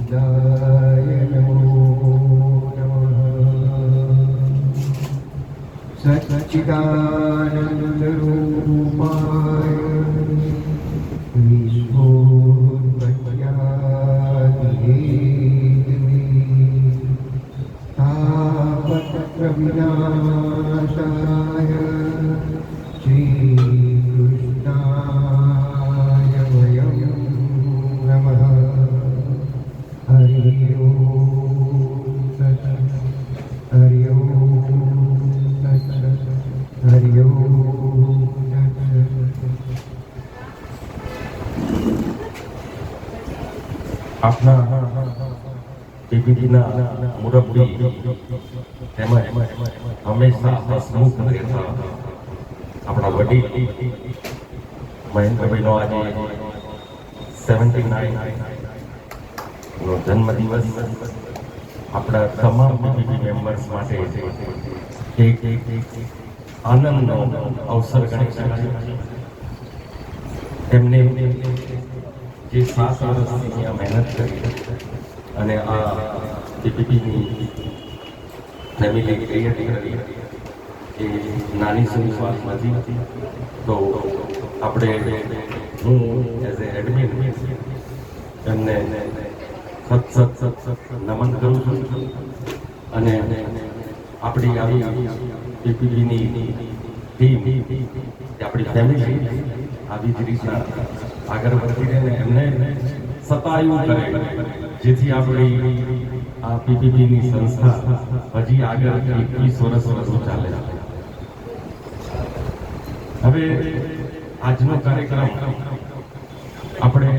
गोविन्दाय नमो नमः। सच्चिदानन्दरूपाय विनाशाय श्रीकृष्णाय वयं नमः। हरि ओम तत्सत्। हरि ओम तत्सत्। हरि ओम तत्सत्। આપના પીપીટીના મુરબ્બી તેમજ હંમેશા હસમુખ રહેતા આપણા વડીલ મહેન્દ્રભાઈનો આજે 79 નો જન્મદિવસ આપણા તમામ પીપીટી મેમ્બર્સ માટે એક આનંદનો અવસર ગણી શકાય. એમને જે 7 વર્ષથી અહીંયા મહેનત કરી અને આ પીપીટીની ફેમિલી ક્રિએટ કરી એ નાની સૂની વાત નથી. તો આપણે હું એઝ એ એડમિન એમને સત નમન કરું છું અને આપણી આવી પીપીટીની ટીમ આપણી ફેમિલી આવી જ રીતના આગળ વધતી રહે એમને સતાયું કરે જેથી આપણી આ પીપીટીની સંસ્થા હજી આગળ 21 વર્ષ વધુ ચાલે. હવે આજનો કાર્યક્રમ આપણે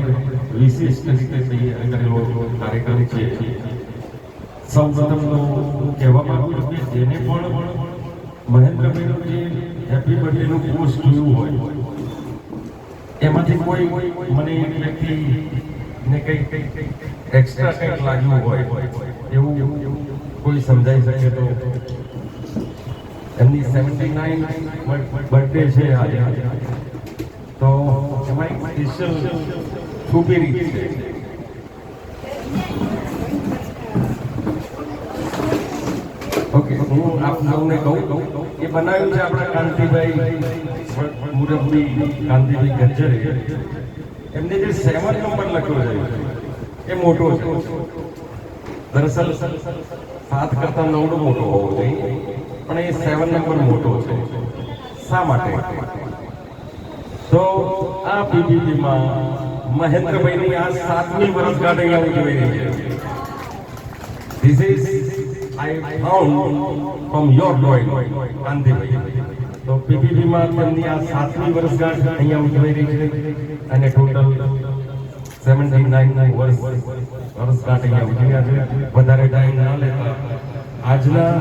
વિશિષ્ટ રીતે કરેલો કાર્યક્રમ છે. સૌ પ્રથમ તો હું કહેવા માંગુ છું કે જેને પણ મહેન્દ્રભાઈનું જે હેપી બર્થડેનું પોસ્ટ જોયું હોય એમાંથી કોઈ મને એક વ્યક્તિને કંઈક એક્સ્ટ્રા કંઈક લાગ્યું હોય એવું કોઈ સમજાઈ શકે તો એમની 79 બર્થડે છે આજે, તો એમાં એક સ્પેશિયલ છુપી રીત છે. ઓકે, હું આપ સૌને કહું એ બનાવ્યું છે આપણા કાંતિભાઈ મુરબ્બી કાંતિભાઈ ગજ્જરે. એમને જે 7 નંબર લખ્યો છે એ મોટો છે. દરઅસલ 7 કરતા 9 મોટો હોવો જોઈએ પણ એ 7 નંબર મોટો છે. શા માટે? તો આ પીપીટીમાં મહેન્દ્રભાઈની આ 7મી વર્ષગાંઠ અહીંયા ઉજવાઈ રહી છે. This is I found from your drawing, Kantibhai. તો પીપીટીમાં તેમની આ 7મી વર્ષગાંઠ અહીંયા ઉજવાઈ રહી છે અને ટોટલ 79 વર્ષગાંઠ અહીંયા ઉજવ્યા છે. વધારે ટાઈમ ના લેતા આજના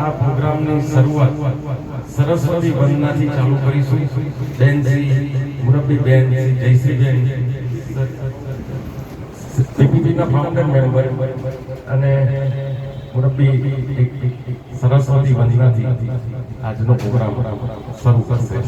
આ પ્રોગ્રામની શરૂઆત સરસ્વતી વંદનાથી ચાલુ કરીશું. બેન શ્રી મુરબ્બી બેન જયશ્રી બેન પીપીટીના ફાઉન્ડર મેમ્બર અને મુરબ્બી સરસ્વતી વંદનાથી આજનો પ્રોગ્રામ શરૂ કરશે.